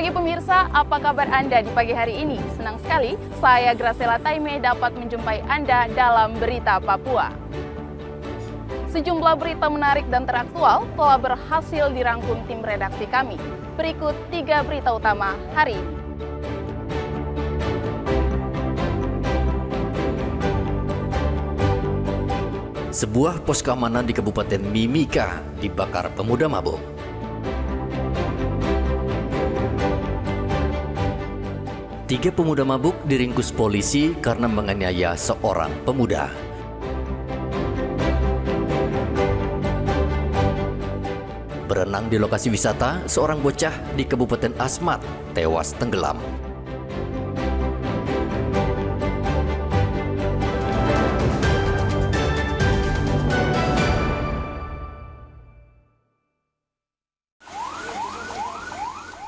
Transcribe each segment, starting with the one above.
Pagi pemirsa, apa kabar Anda di pagi hari ini? Senang sekali, saya Graciela Taime dapat menjumpai Anda dalam Berita Papua. Sejumlah berita menarik dan teraktual telah berhasil dirangkum tim redaksi kami. Berikut 3 berita utama hari ini. Sebuah pos keamanan di Kabupaten Mimika dibakar pemuda mabuk. Tiga pemuda mabuk diringkus polisi karena menganiaya seorang pemuda. Berenang di lokasi wisata, seorang bocah di Kabupaten Asmat tewas tenggelam.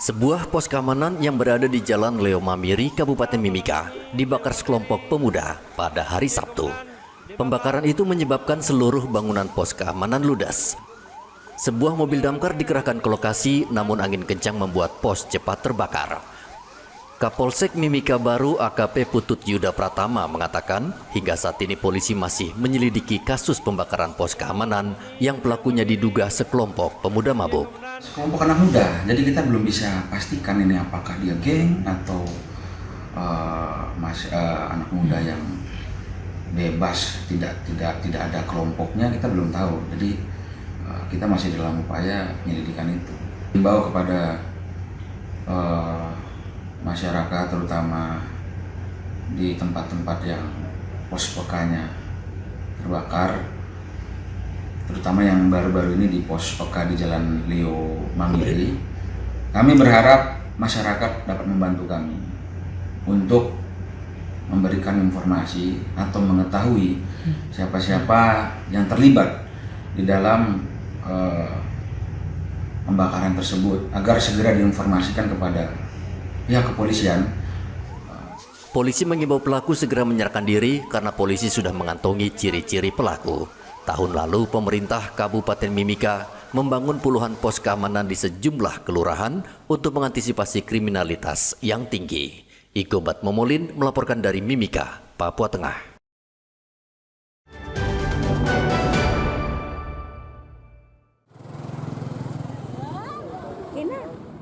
Sebuah pos keamanan yang berada di Jalan Leo Mamiri, Kabupaten Mimika, dibakar sekelompok pemuda pada hari Sabtu. Pembakaran itu menyebabkan seluruh bangunan pos keamanan ludes. Sebuah mobil damkar dikerahkan ke lokasi, namun angin kencang membuat pos cepat terbakar. Kapolsek Mimika Baru AKP Putut Yuda Pratama mengatakan, hingga saat ini polisi masih menyelidiki kasus pembakaran pos keamanan yang pelakunya diduga sekelompok pemuda mabuk. Sekelompok anak muda, jadi kita belum bisa pastikan ini apakah dia geng atau anak muda yang bebas, tidak ada kelompoknya, kita belum tahu. Jadi kita masih dalam upaya penyelidikan itu. Himbau kepada masyarakat, terutama di tempat-tempat yang pos pekanya terbakar, terutama yang baru-baru ini di pos peka di Jalan Leo Mamiri. Kami berharap masyarakat dapat membantu kami untuk memberikan informasi atau mengetahui siapa-siapa yang terlibat di dalam pembakaran tersebut agar segera diinformasikan kepada pihak kepolisian. Polisi mengimbau pelaku segera menyerahkan diri karena polisi sudah mengantongi ciri-ciri pelaku. Tahun lalu, pemerintah Kabupaten Mimika membangun puluhan pos keamanan di sejumlah kelurahan untuk mengantisipasi kriminalitas yang tinggi. Ikobat Momolin melaporkan dari Mimika, Papua Tengah.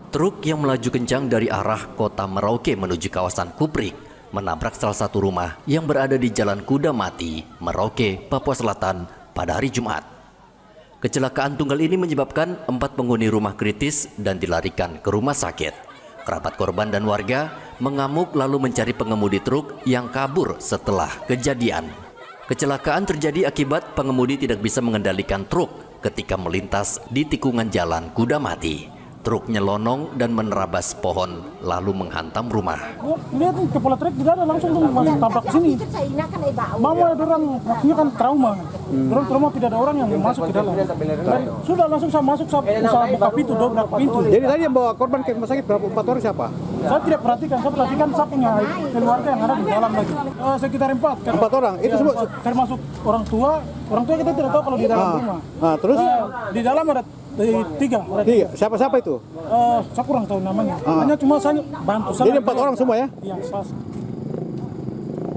Truk yang melaju kencang dari arah kota Merauke menuju kawasan Kuprik menabrak salah satu rumah yang berada di Jalan Kuda Mati, Merauke, Papua Selatan pada hari Jumat. Kecelakaan tunggal ini menyebabkan 4 penghuni rumah kritis dan dilarikan ke rumah sakit. Kerabat korban dan warga mengamuk lalu mencari pengemudi truk yang kabur setelah kejadian. Kecelakaan terjadi akibat pengemudi tidak bisa mengendalikan truk ketika melintas di tikungan Jalan Kuda Mati. Truk nyelonong dan menerabas pohon lalu menghantam rumah. Lihat nih, kepala truk tidak ada, langsung tuh masuk tabrak sini. Mama orang maksudnya kan trauma. Orang trauma, tidak ada orang yang masuk ke dalam. Dan sudah langsung saya masuk, saya usaha buka pintu, dobrak pintu. Jadi tadi yang bawa korban ke rumah sakit berapa 4 orang siapa? Saya tidak perhatikan, saya punya keluarga yang ada di dalam lagi. Sekitar 4. 4 orang, itu semua termasuk orang tua kita tidak tahu kalau di dalam rumah. Terus? Di dalam ada 3. Siapa-siapa itu? Saya kurang tahu namanya. Hanya cuma saya bantu. Jadi 4 orang semua ya? Iya, pas.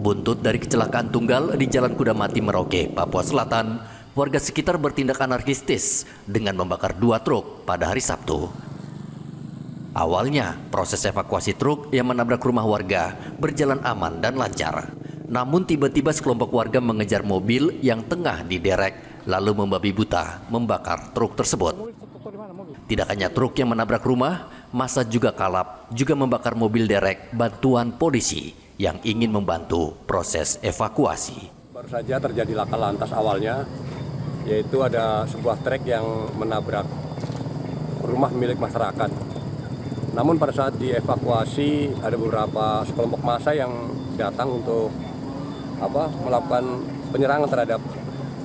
Buntut dari kecelakaan tunggal di Jalan Kuda Mati Merauke, Papua Selatan, warga sekitar bertindak anarkistis dengan membakar 2 truk pada hari Sabtu. Awalnya, proses evakuasi truk yang menabrak rumah warga berjalan aman dan lancar. Namun tiba-tiba sekelompok warga mengejar mobil yang tengah diderek lalu membabi buta membakar truk tersebut. Tidak hanya truk yang menabrak rumah, massa juga kalap juga membakar mobil derek bantuan polisi yang ingin membantu proses evakuasi. Baru saja terjadi laka lantas awalnya, yaitu ada sebuah trek yang menabrak rumah milik masyarakat. Namun pada saat dievakuasi ada beberapa sekelompok massa yang datang untuk melakukan penyerangan terhadap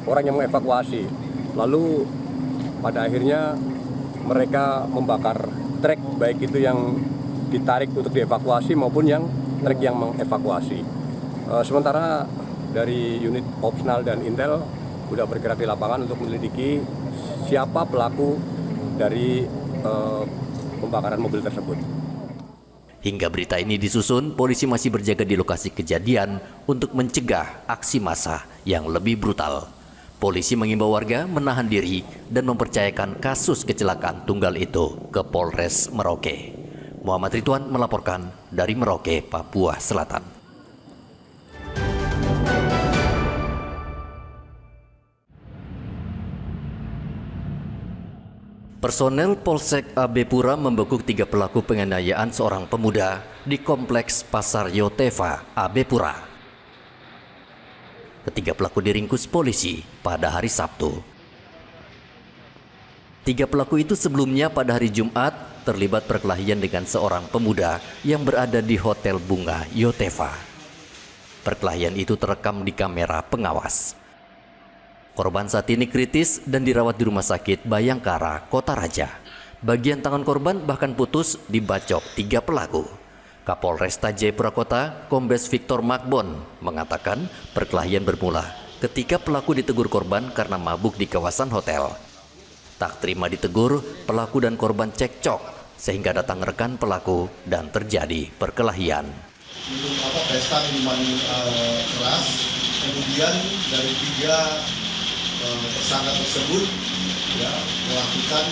orang yang mengevakuasi. Lalu pada akhirnya mereka membakar trek, baik itu yang ditarik untuk dievakuasi maupun yang trek yang mengevakuasi. Sementara dari unit Opsnal dan Intel sudah bergerak di lapangan untuk menyelidiki siapa pelaku dari pembakaran mobil tersebut. Hingga berita ini disusun, polisi masih berjaga di lokasi kejadian untuk mencegah aksi massa yang lebih brutal. Polisi mengimbau warga menahan diri dan mempercayakan kasus kecelakaan tunggal itu ke Polres Merauke. Muhammad Ridwan melaporkan dari Merauke, Papua Selatan. Personel Polsek Abepura membekuk 3 pelaku penganiayaan seorang pemuda di Kompleks Pasar Yotefa, Abepura. Ketiga pelaku diringkus polisi pada hari Sabtu. 3 pelaku itu sebelumnya pada hari Jumat terlibat perkelahian dengan seorang pemuda yang berada di Hotel Bunga Yotefa. Perkelahian itu terekam di kamera pengawas. Korban saat ini kritis dan dirawat di Rumah Sakit Bayangkara, Kota Raja. Bagian tangan korban bahkan putus dibacok 3 pelaku. Kapolresta Jayapura Kota, Kombes Victor Makbon, mengatakan perkelahian bermula ketika pelaku ditegur korban karena mabuk di kawasan hotel. Tak terima ditegur, pelaku dan korban cekcok sehingga datang rekan pelaku dan terjadi perkelahian. Minum pesta minuman keras, kemudian dari 3 tersangka tersebut ya, melakukan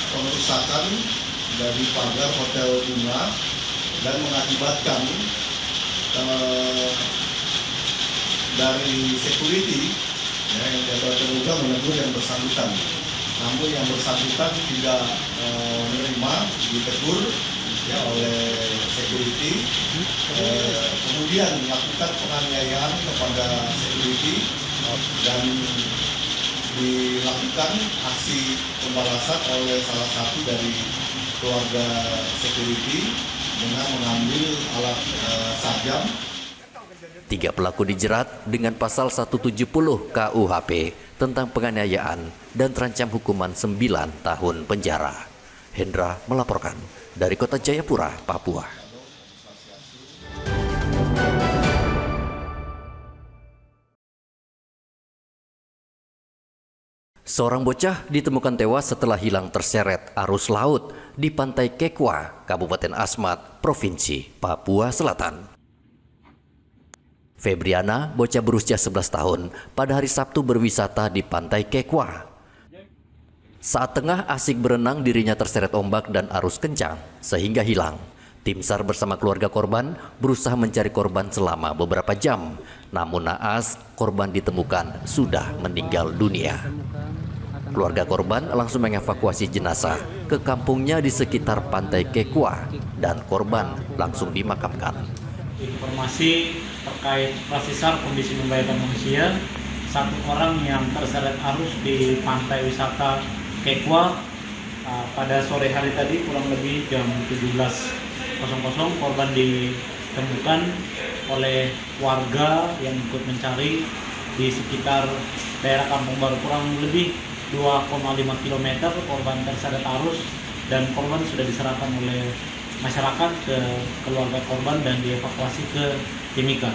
pengerusakan dari pagar Hotel Bunga dan mengakibatkan dari security ya, yang terduga menegur yang bersangkutan. Namun yang bersangkutan tidak menerima, ditegur ya, oleh security, kemudian melakukan penganiayaan kepada security dan dilakukan aksi pembalasan oleh salah satu dari keluarga security dengan mengambil alat sajam. 3 pelaku dijerat dengan pasal 170 KUHP tentang penganiayaan dan terancam hukuman 9 tahun penjara. Hendra melaporkan dari Kota Jayapura, Papua. Seorang bocah ditemukan tewas setelah hilang terseret arus laut di Pantai Kekwa, Kabupaten Asmat, Provinsi Papua Selatan. Febriana, bocah berusia 11 tahun, pada hari Sabtu berwisata di Pantai Kekwa. Saat tengah asik berenang, dirinya terseret ombak dan arus kencang sehingga hilang. Tim SAR bersama keluarga korban berusaha mencari korban selama beberapa jam. Namun naas, korban ditemukan sudah meninggal dunia. Keluarga korban langsung mengevakuasi jenazah ke kampungnya di sekitar Pantai Kekwa dan korban langsung dimakamkan. Informasi terkait operasi SAR kondisi membahayakan manusia, 1 orang yang terseret arus di pantai wisata Kekwa pada sore hari tadi kurang lebih jam 17.00 korban ditemukan oleh warga yang ikut mencari di sekitar daerah Kampung Baru, kurang lebih 2,5 km korban terseret arus dan korban sudah diserahkan oleh masyarakat ke keluarga korban dan dievakuasi ke Timika.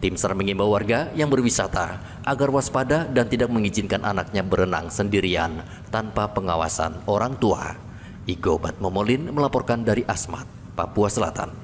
Tim SAR mengimbau warga yang berwisata agar waspada dan tidak mengizinkan anaknya berenang sendirian tanpa pengawasan orang tua. Igo Batmomolin melaporkan dari Asmat, Papua Selatan.